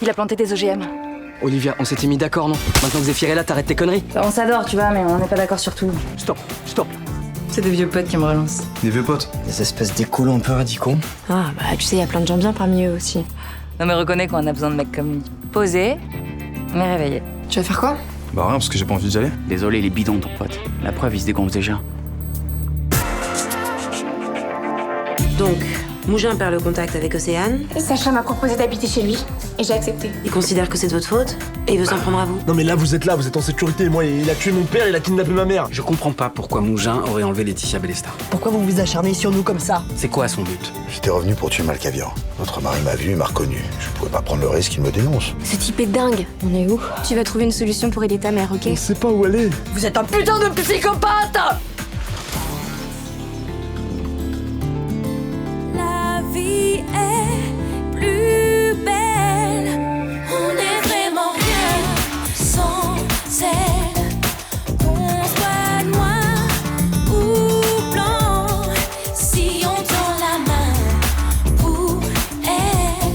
Il a planté des OGM. Olivia, on s'était mis d'accord, non? Maintenant que Zéphyr est là, t'arrêtes tes conneries. On s'adore, tu vois, mais on n'est pas d'accord sur tout. Stop. C'est des vieux potes qui me relancent. Des vieux potes. Des espèces d'écolos un peu radicaux. Ah, bah tu sais, il y a plein de gens bien parmi eux aussi. Non mais reconnais qu'on a besoin de mecs comme lui. Posés, mais réveillés. Tu vas faire quoi? Bah rien, parce que j'ai pas envie d'y aller. Désolé, il est bidon ton pote. La preuve, il se dégonfle déjà. Donc, Mougin perd le contact avec Océane. Sacha m'a proposé d'habiter chez lui et j'ai accepté. Il considère que c'est de votre faute et il veut s'en prendre à vous. Non mais là vous êtes en sécurité, moi il a tué mon père, il a kidnappé ma mère. Je comprends pas pourquoi Mougin aurait enlevé Laetitia Bellestar. Pourquoi vous vous acharnez sur nous comme ça? C'est quoi son but? J'étais revenu pour tuer Malkavian. Votre mari m'a vu et m'a reconnu. Je pouvais pas prendre le risque qu'il me dénonce. Ce type est dingue. On est où? Tu vas trouver une solution pour aider ta mère, ok? On sait pas où aller. Vous êtes un putain de psychopathe! La vie est plus belle. On est vraiment rien sans elle. Qu'on soit noir ou blanc, si on tend la main pour elle,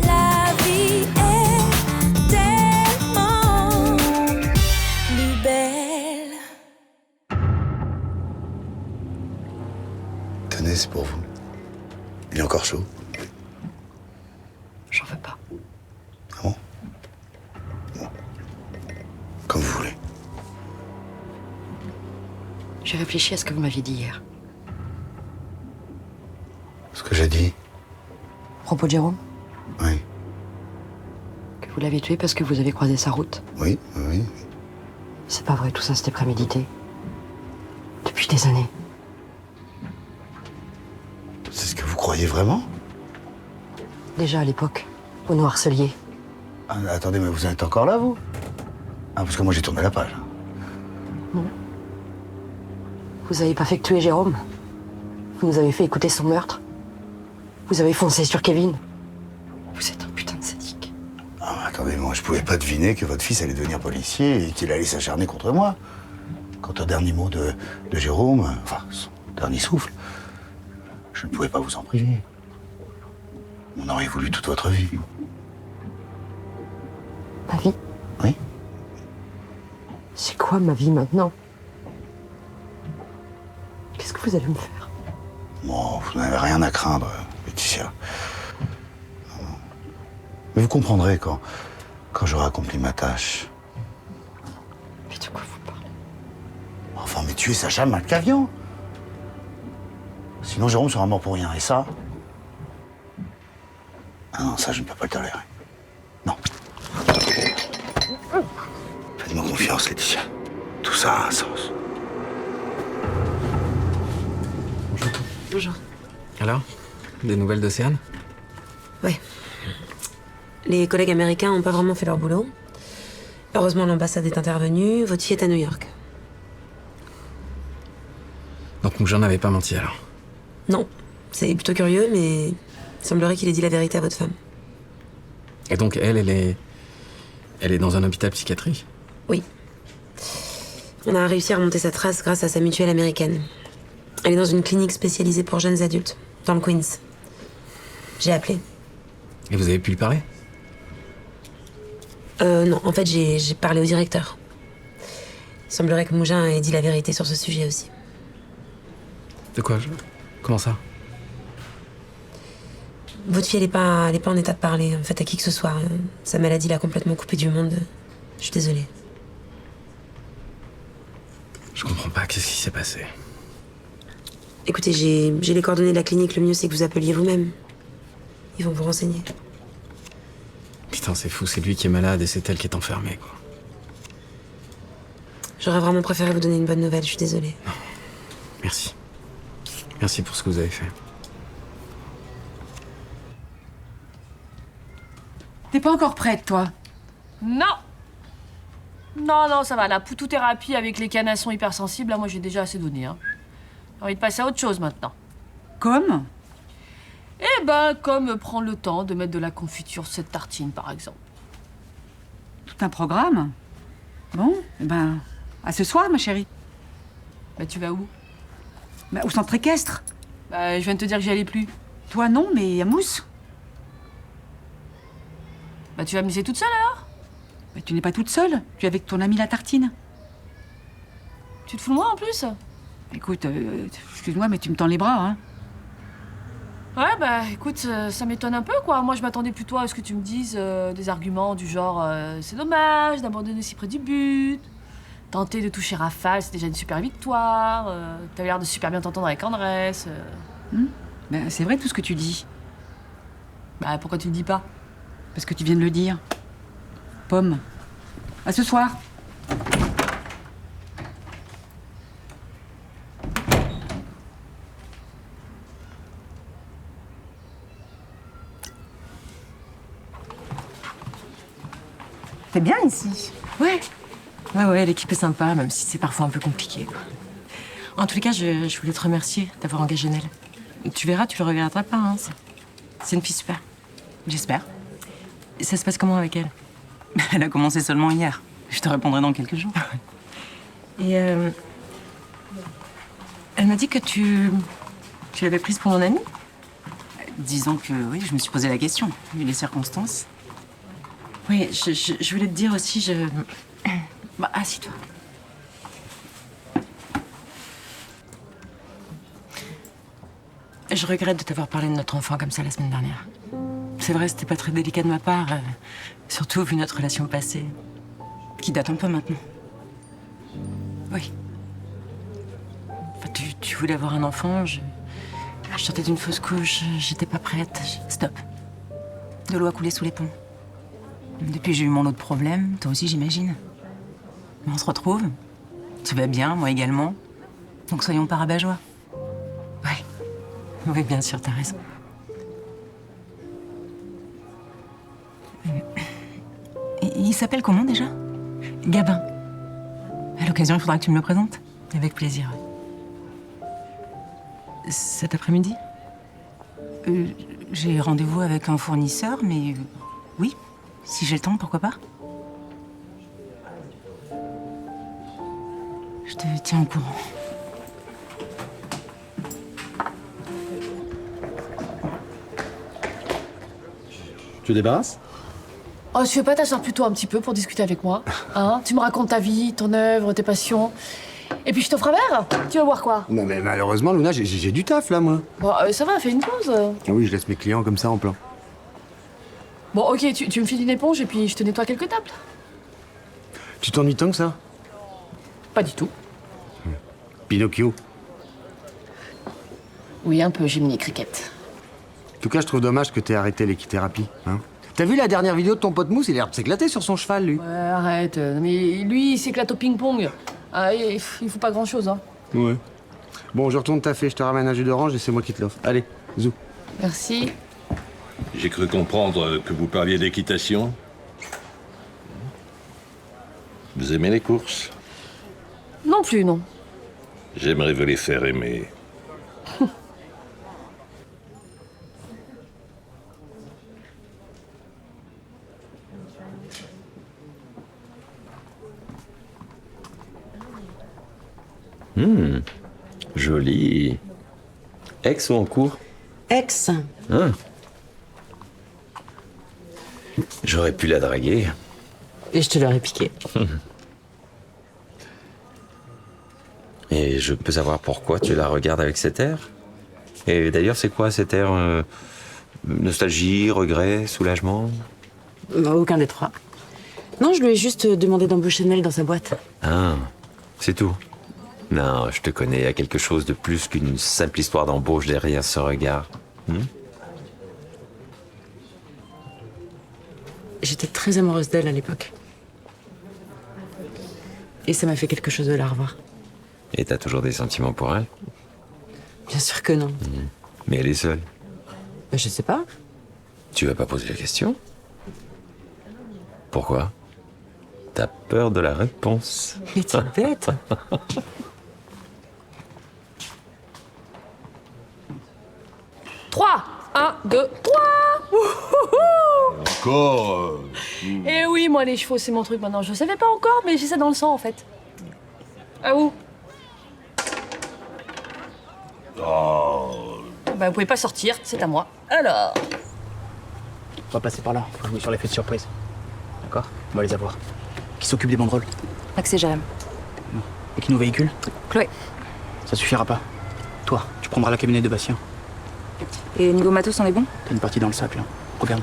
la vie est tellement plus belle. Tenez, c'est pour vous. Il est encore chaud. J'en veux pas. Ah bon? Bon. Comme vous voulez. J'ai réfléchi à ce que vous m'aviez dit hier. Ce que j'ai dit. À propos de Jérôme, Oui. que vous l'avez tué parce que vous avez croisé sa route. Oui. C'est pas vrai, tout ça c'était prémédité. Depuis des années. C'est ce que vous croyez vraiment? Déjà à l'époque, vous nous harceliez. Ah, attendez, mais vous êtes encore là, vous? Ah, parce que moi j'ai tourné la page. Vous avez pas fait que tuer Jérôme. Vous nous avez fait écouter son meurtre. Vous avez foncé sur Kevin. Vous êtes un putain de sadique. Ah, mais attendez, moi je pouvais pas deviner que votre fils allait devenir policier et qu'il allait s'acharner contre moi. Quant au dernier mot de Jérôme, enfin, son dernier souffle, je ne pouvais pas vous en priver. On aurait voulu toute votre vie. Ma vie? Oui. C'est quoi ma vie maintenant? Qu'est-ce que vous allez me faire? Bon, vous n'avez rien à craindre, Laetitia. Mais vous comprendrez quand j'aurai accompli ma tâche. Mais de quoi vous parlez? Enfin, mais tuer Sacha Malkavian. Sinon, Jérôme sera mort pour rien. Et ça? Ah non, ça, je ne peux pas le tolérer. Non. Faites-moi confiance, Laetitia. Tout ça a un sens. Bonjour. Alors? Des nouvelles d'Océane? Ouais. Les collègues américains n'ont pas vraiment fait leur boulot. Heureusement, l'ambassade est intervenue. Votre fille est à New York. Donc Mougin n'avait pas menti alors? Non. C'est plutôt curieux, mais il semblerait qu'il ait dit la vérité à votre femme. Et donc elle est dans un hôpital psychiatrique? Oui. On a réussi à remonter sa trace grâce à sa mutuelle américaine. Elle est dans une clinique spécialisée pour jeunes adultes, dans le Queens. J'ai appelé. Et vous avez pu lui parler? Non, en fait, j'ai parlé au directeur. Il semblerait que Mougin ait dit la vérité sur ce sujet aussi. De quoi? Comment ça? Votre fille, elle est pas en état de parler, en fait, à qui que ce soit. Sa maladie l'a complètement coupée du monde. Je suis désolée. Je comprends pas, qu'est-ce qui s'est passé? Écoutez, j'ai les coordonnées de la clinique, le mieux c'est que vous appeliez vous-même. Ils vont vous renseigner. Putain, c'est fou, c'est lui qui est malade et c'est elle qui est enfermée, quoi. J'aurais vraiment préféré vous donner une bonne nouvelle, je suis désolée. Merci. Merci pour ce que vous avez fait. T'es pas encore prête, toi? Non. Non, ça va. La poutou-thérapie avec les canassons hypersensibles, là, moi, j'ai déjà assez donné. Hein. J'ai envie de passer à autre chose maintenant. Comme? Eh ben, comme prendre le temps de mettre de la confiture sur cette tartine, par exemple. Tout un programme? Bon, eh ben, à ce soir, ma chérie. Bah, tu vas où? Bah, au centre équestre. Bah, je viens de te dire que j'y allais plus. Toi, non, mais à Mousse. Bah tu vas me laisser toute seule alors? Bah, tu n'es pas toute seule, tu es avec ton amie la tartine. Tu te fous de moi en plus? Écoute, excuse-moi, mais tu me tends les bras, hein. Ouais, bah écoute, ça m'étonne un peu quoi. Moi je m'attendais plutôt à ce que tu me dises des arguments du genre c'est dommage d'abandonner si près du but. Tenter de toucher Rafale, c'est déjà une super victoire. T'as l'air de super bien t'entendre avec Andrés. Ben, c'est vrai tout ce que tu dis. Bah pourquoi tu le dis pas? Parce que tu viens de le dire. Pomme. À ce soir. C'est bien ici. Ouais. Ouais, l'équipe est sympa, même si c'est parfois un peu compliqué, quoi. En tous les cas, je voulais te remercier d'avoir engagé Nel. Tu verras, tu le regretteras pas, hein. C'est une fille super. J'espère. Ça se passe comment avec elle? Elle a commencé seulement hier. Je te répondrai dans quelques jours. Et elle m'a dit que tu l'avais prise pour mon amie? Disons que oui, je me suis posé la question, vu les circonstances. Oui, je voulais te dire aussi, Bah, assis-toi. Je regrette de t'avoir parlé de notre enfant comme ça la semaine dernière. C'est vrai, c'était pas très délicat de ma part, surtout vu notre relation passée. Qui date un peu maintenant. Oui. Enfin, tu voulais avoir un enfant, je sortais d'une fausse couche, j'étais pas prête. Stop. De l'eau a coulé sous les ponts. Depuis, j'ai eu mon lot de problèmes, toi aussi, j'imagine. Mais on se retrouve. Tu vas bien, moi également. Donc soyons pas rabat-joie. Oui, bien sûr, t'as raison. Il s'appelle comment déjà? Gabin. À l'occasion, il faudra que tu me le présentes. Avec plaisir. Cet après-midi? J'ai rendez-vous avec un fournisseur, mais oui, si j'ai le temps, pourquoi pas? Je te tiens au courant. Tu te débarrasses? Oh, tu veux pas t'asseoir plutôt un petit peu pour discuter avec moi? Hein? Tu me racontes ta vie, ton œuvre, tes passions. Et puis je t'offre un verre? Tu vas boire quoi? Non mais malheureusement, Luna, j'ai du taf là, moi. Bon, ça va, fais une pause. Ah oui, je laisse mes clients comme ça en plein. Bon, ok, tu me files une éponge et puis je te nettoie quelques tables. Tu t'ennuies tant que ça? Pas du tout. Pinocchio. Oui, un peu, Jiminy Cricket. En tout cas, je trouve dommage que t'aies arrêté l'équithérapie, hein. T'as vu la dernière vidéo de ton pote Mousse? Il a l'air de s'éclater sur son cheval, lui. Ouais, arrête. Mais lui, il s'éclate au ping-pong. Ah, il faut pas grand-chose, hein. Ouais. Bon, je retourne taffer, je te ramène un jus d'orange et c'est moi qui te l'offre. Allez, zou. Merci. J'ai cru comprendre que vous parliez d'équitation. Vous aimez les courses? Non plus, non. J'aimerais vous les faire aimer. Joli. Ex ou en cours? Ex. Hein. J'aurais pu la draguer. Et je te l'aurais piqué. Et je peux savoir pourquoi tu la regardes avec cet air? Et d'ailleurs, c'est quoi cet air? Nostalgie, regret, soulagement? Aucun des trois. Non, je lui ai juste demandé d'embaucher Nel dans sa boîte. Ah, c'est tout. Non, je te connais, il y a quelque chose de plus qu'une simple histoire d'embauche derrière ce regard. J'étais très amoureuse d'elle à l'époque. Et ça m'a fait quelque chose de la revoir. Et t'as toujours des sentiments pour elle? Bien sûr que non. Mais elle est seule. Je sais pas. Tu vas pas poser la question? Pourquoi? T'as peur de la réponse. Mais t'es bête. Trois. 1, 2, 3. Encore Eh oui, moi, les chevaux, c'est mon truc maintenant. Je savais pas encore, mais j'ai ça dans le sang, en fait. À vous. Oh. Bah, vous pouvez pas sortir, c'est à moi. Alors. pas passer par là. Faut jouer sur l'effet de surprise. D'accord? On va les avoir. Qui s'occupe des banderoles? Max et Jérém. Et qui nous véhicule? Chloé. Ça suffira pas. Toi, tu prendras la camionnette de Bastien. Et niveau matos, on est bon? T'as une partie dans le sac, là. Regarde.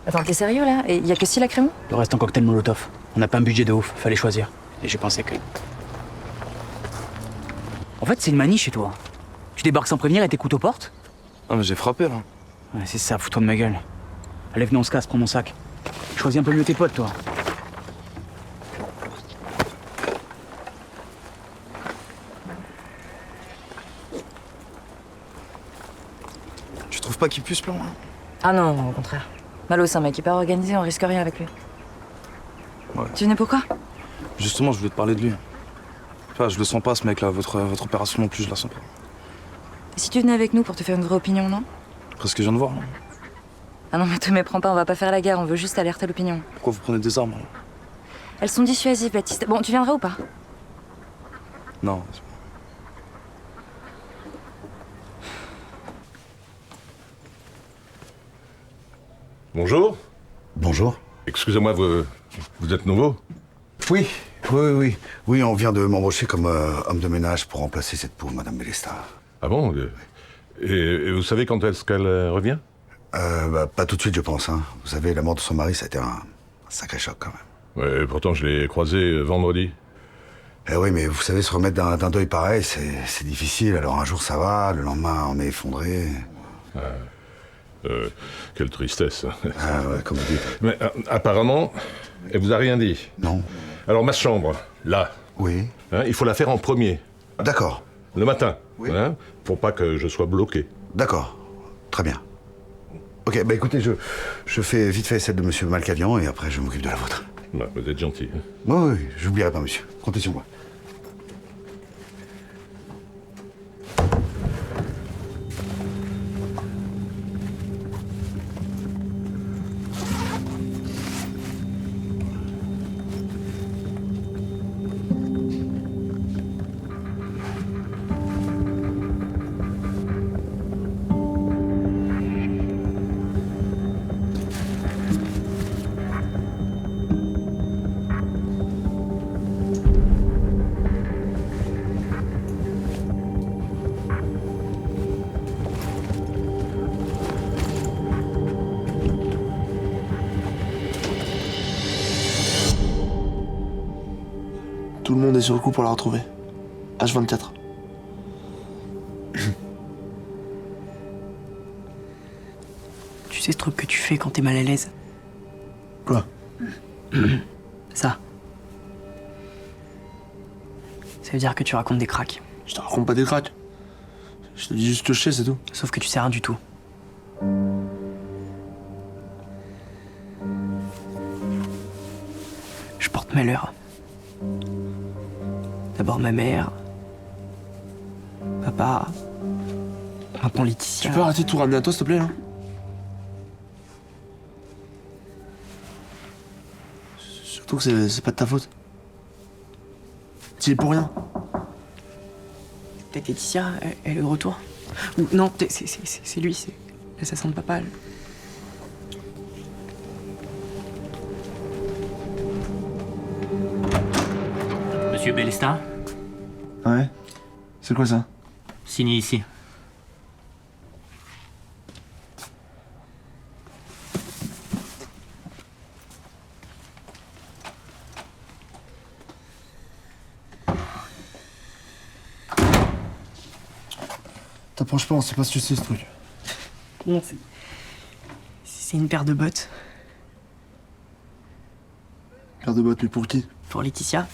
Attends, t'es sérieux là? Et y a que 6 lacrymos? Le reste en cocktail molotov. On n'a pas un budget de ouf, fallait choisir. Et j'ai pensé que... En fait, c'est une manie chez toi. Tu débarques sans prévenir et t'écoutes aux portes? Ah mais j'ai frappé là. Ouais, c'est ça, fous-toi de ma gueule. Allez, venez, on se casse, prends mon sac. Choisis un peu mieux tes potes, toi. Tu trouves pas qu'il pue ce plan là? Ah non, au contraire. Malo, c'est un mec hyper organisé, on risque rien avec lui. Ouais. Tu venais pourquoi? Justement, je voulais te parler de lui. Enfin, je le sens pas ce mec là, votre opération non plus, je la sens pas. Et si tu venais avec nous pour te faire une vraie opinion, non? Après ce que je viens de voir, non? Ah non, mais te méprends pas, on va pas faire la guerre, on veut juste alerter l'opinion. Pourquoi vous prenez des armes là? Elles sont dissuasives, Baptiste. Bon, tu viendras ou pas? Non. Bonjour. Bonjour. Excusez-moi, vous êtes nouveau? Oui, oui, on vient de m'embaucher comme homme de ménage pour remplacer cette pauvre Madame Bélesta. Ah bon? Et vous savez quand est-ce qu'elle revient? Pas tout de suite, je pense. Hein. Vous savez, la mort de son mari, ça a été un sacré choc quand même. Ouais, pourtant je l'ai croisée vendredi. Eh oui, mais vous savez, se remettre d'un deuil pareil, c'est difficile. Alors un jour ça va, le lendemain on est effondré. Quelle tristesse. Ah ouais, comme vous dites. Mais apparemment, elle vous a rien dit? Non. Alors ma chambre, là. Oui. Hein, il faut la faire en premier. D'accord. Le matin. Oui. Hein, pour pas que je sois bloqué. D'accord. Très bien. Ok, bah écoutez, je fais vite fait celle de Monsieur Malcavian et après je m'occupe de la vôtre. Bah, vous êtes gentil. Hein. Oui, j'oublierai pas, monsieur. Comptez sur moi. Tout le monde est sur le coup pour la retrouver. H24. Tu sais ce truc que tu fais quand t'es mal à l'aise? Quoi? Ça. Ça veut dire que tu racontes des cracks. Je te raconte pas des cracks. Je te dis juste que je sais, c'est tout. Sauf que tu sais rien du tout. Je porte malheur. D'abord ma mère, papa, maintenant Laetitia. Tu peux arrêter de tout ramener à toi, s'il te plaît, là? Surtout que c'est pas de ta faute. T'y es pour rien. Peut-être Laetitia, elle est de retour. Ou non, c'est lui, c'est l'assassin de papa. Monsieur Bélesta, Ouais? C'est quoi ça? signez ici. T'approches pas, on sait pas ce que c'est ce truc. Non, c'est une paire de bottes. Paire de bottes, mais pour qui? Pour Laetitia.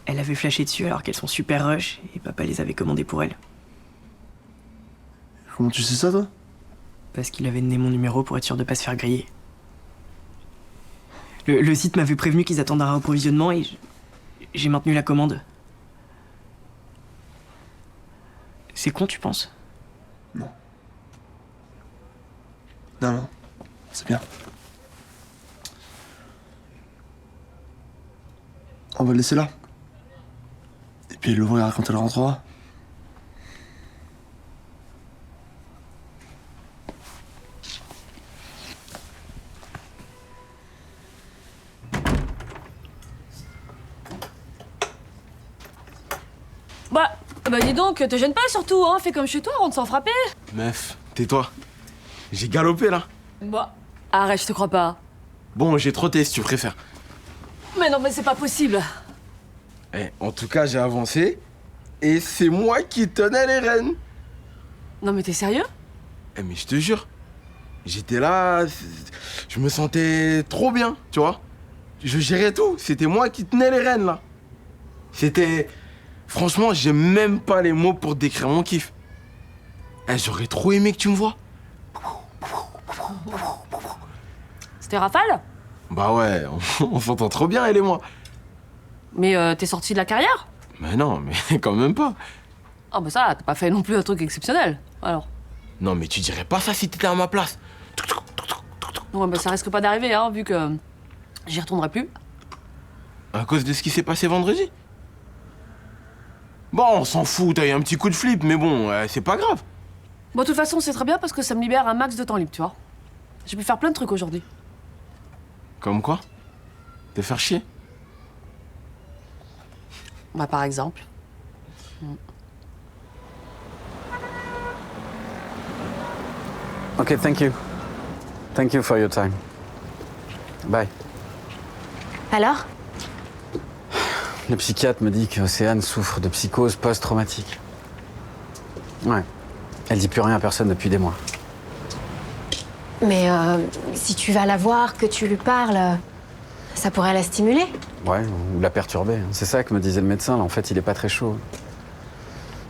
Elle avait flashé dessus alors qu'elles sont super rush et papa les avait commandées pour elle. Comment tu sais ça, toi? Parce qu'il avait donné mon numéro pour être sûr de pas se faire griller. Le site m'avait prévenu qu'ils attendaient un approvisionnement et j'ai maintenu la commande. C'est con, tu penses? Non. Non, c'est bien. On va le laisser là. Et Puis Laurent, il a raconté leur endroit. Bah dis donc, te gêne pas surtout, hein. Fais comme chez toi, rentre sans frapper. Meuf, tais-toi. J'ai galopé là. Bah, arrête, je te crois pas. Bon, j'ai trotté si tu préfères. Mais non, mais c'est pas possible. En tout cas, j'ai avancé. Et c'est moi qui tenais les rênes. Non mais t'es sérieux? Mais je te jure. J'étais là, je me sentais trop bien, tu vois. Je gérais tout. C'était moi qui tenais les rênes là. C'était... Franchement, j'ai même pas les mots pour décrire mon kiff. J'aurais trop aimé que tu me vois. C'était Rafale? Bah ouais, on s'entend trop bien, elle et moi. Mais t'es sorti de la carrière? Mais non, mais quand même pas. Ah bah ça, t'as pas fait non plus un truc exceptionnel, alors. Non mais tu dirais pas ça si t'étais à ma place. Ouais bah ça risque pas d'arriver, hein, vu que j'y retournerai plus. À cause de ce qui s'est passé vendredi? Bon, on s'en fout, t'as eu un petit coup de flip, mais bon, c'est pas grave. Bon, de toute façon, c'est très bien parce que ça me libère un max de temps libre, tu vois. J'ai pu faire plein de trucs aujourd'hui. Comme quoi? Te faire chier? Bah, par exemple. Ok, thank you. Thank you for your time. Bye. Alors? Le psychiatre me dit qu'Océane souffre de psychose post-traumatique. Ouais. Elle dit plus rien à personne depuis des mois. Mais si tu vas la voir, que tu lui parles, ça pourrait la stimuler. Ouais, ou la perturber. C'est ça que me disait le médecin. Là, en fait, il est pas très chaud.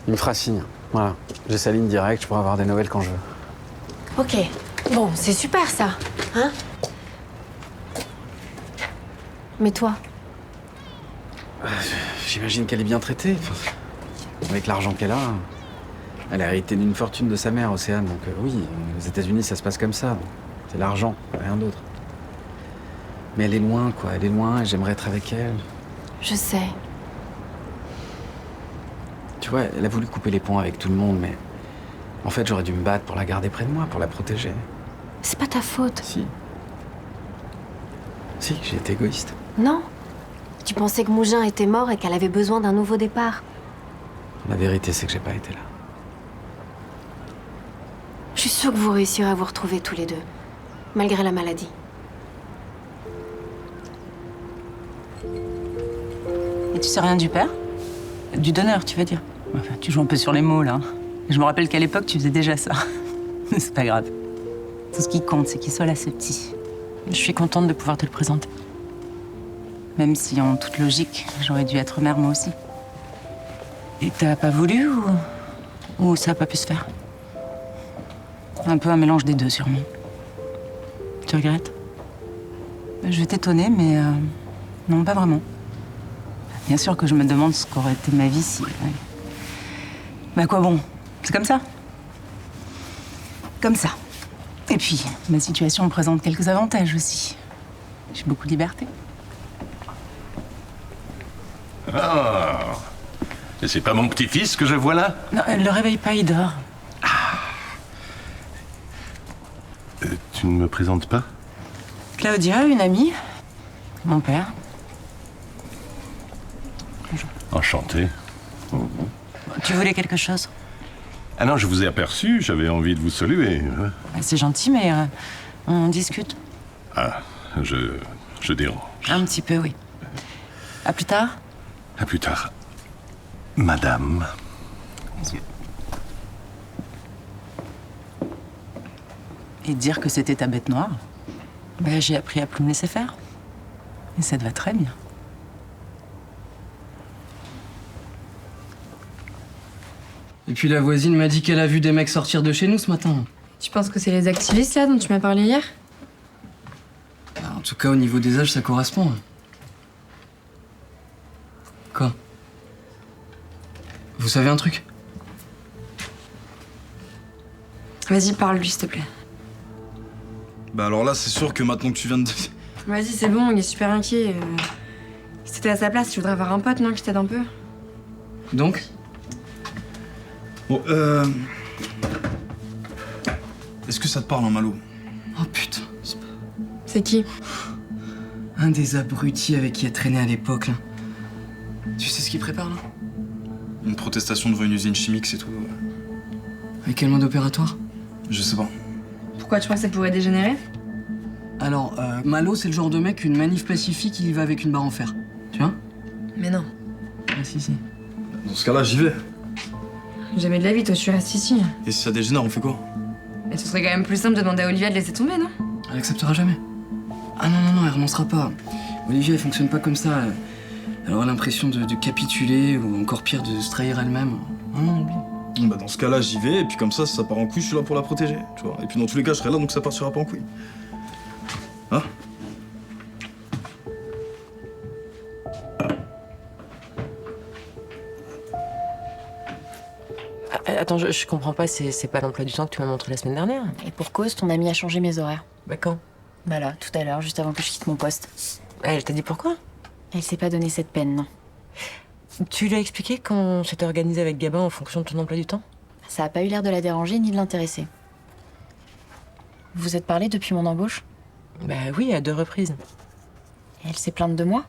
Il me fera signe. Voilà. J'ai sa ligne directe, je pourrai avoir des nouvelles quand je veux. Ok. Bon, c'est super ça, hein? Mais toi? J'imagine qu'elle est bien traitée. Enfin, avec l'argent qu'elle a. Elle a hérité d'une fortune de sa mère, Océane. Donc oui, aux États-Unis, ça se passe comme ça. C'est l'argent, rien d'autre. Mais elle est loin, quoi. Elle est loin et j'aimerais être avec elle. Je sais. Tu vois, elle a voulu couper les ponts avec tout le monde, mais... En fait, j'aurais dû me battre pour la garder près de moi, pour la protéger. C'est pas ta faute. Si. Si, j'ai été égoïste. Non. Tu pensais que Mougin était mort et qu'elle avait besoin d'un nouveau départ. La vérité, c'est que j'ai pas été là. Je suis sûre que vous réussirez à vous retrouver tous les deux, malgré la maladie. Et tu sais rien du père? Du donneur, tu veux dire? Enfin, tu joues un peu sur les mots, là. Je me rappelle qu'à l'époque, tu faisais déjà ça. C'est pas grave. Tout ce qui compte, c'est qu'il soit là, ce petit. Je suis contente de pouvoir te le présenter. Même si, en toute logique, j'aurais dû être mère, moi aussi. Et t'as pas voulu ou ça a pas pu se faire? Un peu un mélange des deux, sûrement. Tu regrettes? Je vais t'étonner, mais non, pas vraiment. Bien sûr que je me demande ce qu'aurait été ma vie si... Ouais. Bah quoi bon, c'est comme ça. Comme ça. Et puis, ma situation me présente quelques avantages aussi. J'ai beaucoup de liberté. Ah, et c'est pas mon petit-fils que je vois là? Non, le réveille pas, il dort. Tu ne me présentes pas? Claudia, une amie. Mon père. Enchanté. Tu voulais quelque chose? Ah non, je vous ai aperçu, j'avais envie de vous saluer. C'est gentil, mais on discute. Ah, je dérange. Un petit peu, oui. À plus tard? À plus tard. Madame. Et dire que c'était ta bête noire? Bah, j'ai appris à plus me laisser faire. Et ça te va très bien. Et puis la voisine m'a dit qu'elle a vu des mecs sortir de chez nous ce matin. Tu penses que c'est les activistes là dont tu m'as parlé hier? En tout cas, au niveau des âges, ça correspond. Quoi? Vous savez un truc? Vas-y, parle-lui, s'il te plaît. Bah alors là, c'est sûr que maintenant que tu viens de... Vas-y, c'est bon, il est super inquiet. Si t'étais à sa place, tu voudrais avoir un pote, non, qui t'aide un peu? Donc? Bon, est-ce que ça te parle, hein, Malo? Oh putain. C'est qui? Un des abrutis avec qui elle traînait à l'époque, là. Tu sais ce qu'il prépare, là? Une protestation devant une usine chimique, c'est tout. Avec quel mode opératoire? Je sais pas. Pourquoi tu crois que ça pourrait dégénérer? Alors, Malo, c'est le genre de mec, une manif pacifique, il y va avec une barre en fer. Tu vois? Mais non. Ah, si. Dans ce cas-là, j'y vais. Jamais de la vie, toi, tu restes ici. Et si ça dégénère, on fait quoi? Et ce serait quand même plus simple de demander à Olivia de laisser tomber, non? Elle acceptera jamais. Ah non, elle renoncera pas. Olivia, elle fonctionne pas comme ça. Elle aura l'impression de capituler, ou encore pire, de se trahir elle-même. Non, oublie. Bah dans ce cas-là, j'y vais, et puis comme ça, si ça part en couille, je suis là pour la protéger, tu vois. Et puis dans tous les cas, je serai là, donc ça partira pas en couille. Hein? Attends, je comprends pas, c'est pas l'emploi du temps que tu m'as montré la semaine dernière? Et pour cause, ton ami a changé mes horaires. Bah quand? Bah là, tout à l'heure, juste avant que je quitte mon poste. Elle t'a dit pourquoi? Elle s'est pas donné cette peine, non. Tu lui as expliqué qu'on s'était organisé avec Gabin en fonction de ton emploi du temps? Ça a pas eu l'air de la déranger ni de l'intéresser. Vous vous êtes parlé depuis mon embauche? Bah oui, à 2 reprises. Et elle s'est plainte de moi?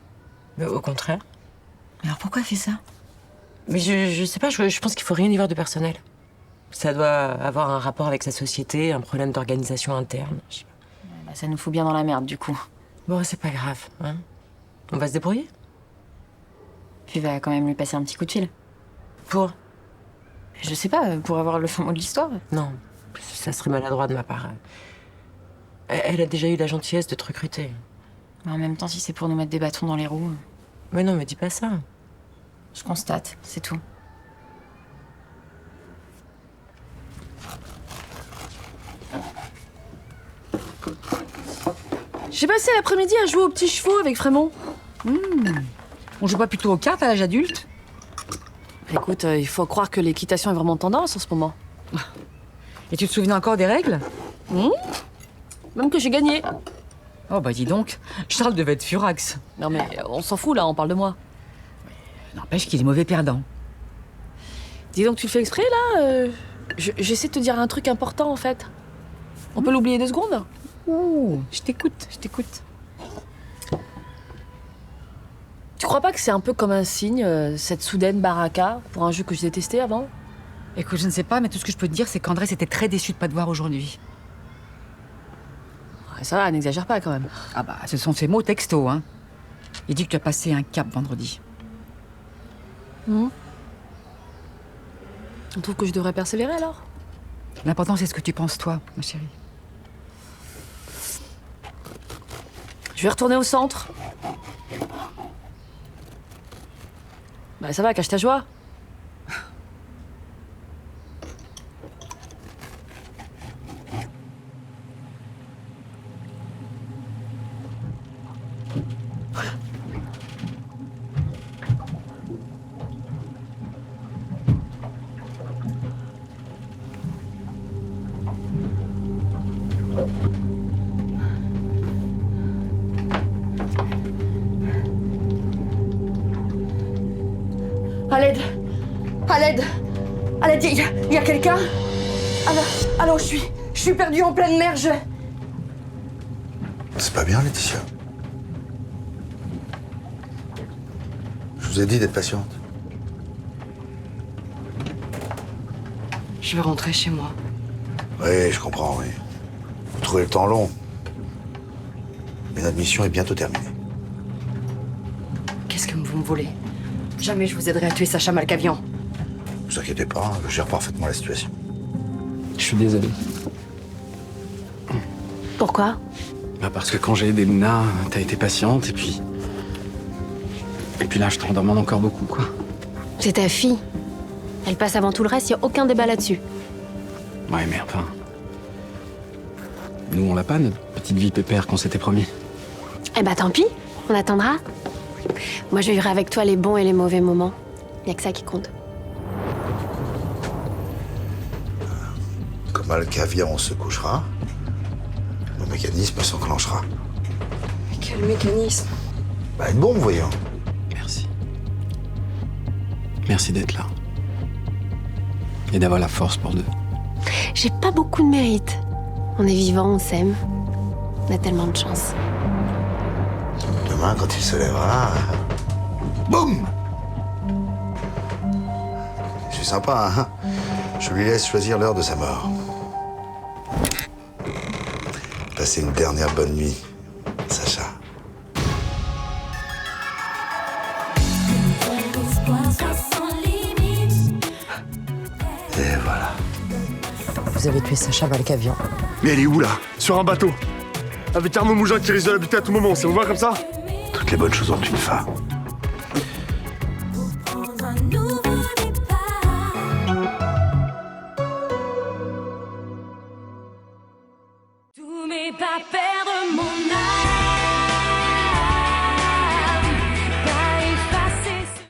Bah, au contraire. Alors pourquoi elle fait ça? Mais je sais pas, je pense qu'il faut rien y voir de personnel. Ça doit avoir un rapport avec sa société, un problème d'organisation interne. Je sais pas. Bah, ça nous fout bien dans la merde, du coup. Bon, c'est pas grave, hein. On va se débrouiller. Tu vas quand même lui passer un petit coup de fil. Pour? Je sais pas, pour avoir le fin mot de l'histoire. Non, ça serait maladroit de ma part. Elle a déjà eu la gentillesse de te recruter. Mais en même temps, si c'est pour nous mettre des bâtons dans les roues... Mais non, mais dis pas ça. Je constate, c'est tout. J'ai passé l'après-midi à jouer aux petits chevaux avec Frémont. On joue pas plutôt aux cartes à l'âge adulte? Écoute, il faut croire que l'équitation est vraiment tendance en ce moment. Et tu te souviens encore des règles? Même que j'ai gagné. Oh bah dis donc, Charles devait être furax. Non mais on s'en fout là, on parle de moi. N'empêche qu'il est mauvais perdant. Dis donc, tu le fais exprès là J'essaie de te dire un truc important en fait. On peut l'oublier 2 secondes? Ouh, je t'écoute. Tu crois pas que c'est un peu comme un signe, cette soudaine baraka, pour un jeu que je détestais avant? Écoute, je ne sais pas, mais tout ce que je peux te dire, c'est qu'Andrés était très déçu de pas te voir aujourd'hui. Ouais, ça va, n'exagère pas quand même. Ah bah, ce sont ses mots texto, hein. Il dit que tu as passé un cap vendredi. On trouve que je devrais persévérer alors? L'important, c'est ce que tu penses, toi, ma chérie. Je vais retourner au centre. Bah ça va, cache ta joie. À l'aide! À l'aide! À l'aide, il y a quelqu'un? Allô, je suis perdue en pleine mer, C'est pas bien, Laetitia. Je vous ai dit d'être patiente. Je vais rentrer chez moi. Oui, je comprends, oui. Vous trouvez le temps long. Mais notre mission est bientôt terminée. Qu'est-ce que vous me voulez? Jamais je vous aiderai à tuer Sacha Malkavian. Ne vous inquiétez pas, je gère parfaitement la situation. Je suis désolé. Pourquoi? Bah parce que quand j'ai aidé Luna, t'as été patiente, et puis là, je t'en demande encore beaucoup, quoi. C'est ta fille. Elle passe avant tout le reste, y a aucun débat là-dessus. Ouais, mais enfin... Nous, on l'a pas, notre petite vie pépère qu'on s'était promis. Eh bah tant pis, on attendra. Moi, je vivrai avec toi les bons et les mauvais moments. Y a que ça qui compte. Comme Malkavian se couchera, le mécanisme s'enclenchera. Mais quel mécanisme? Bah, une bombe, voyons. Merci. Merci d'être là. Et d'avoir la force pour deux. J'ai pas beaucoup de mérite. On est vivant, on s'aime. On a tellement de chance. Demain, quand il se lèvera... Boum! Je suis sympa, hein? Je lui laisse choisir l'heure de sa mort. Passez une dernière bonne nuit, Sacha. Et voilà. Vous avez tué Sacha Valcavian. Mais elle est où, là? Sur un bateau. Avec Arnaud Mougin qui risque de la buter à tout moment, ça vous va comme ça? Toutes les bonnes choses ont une fin. Nous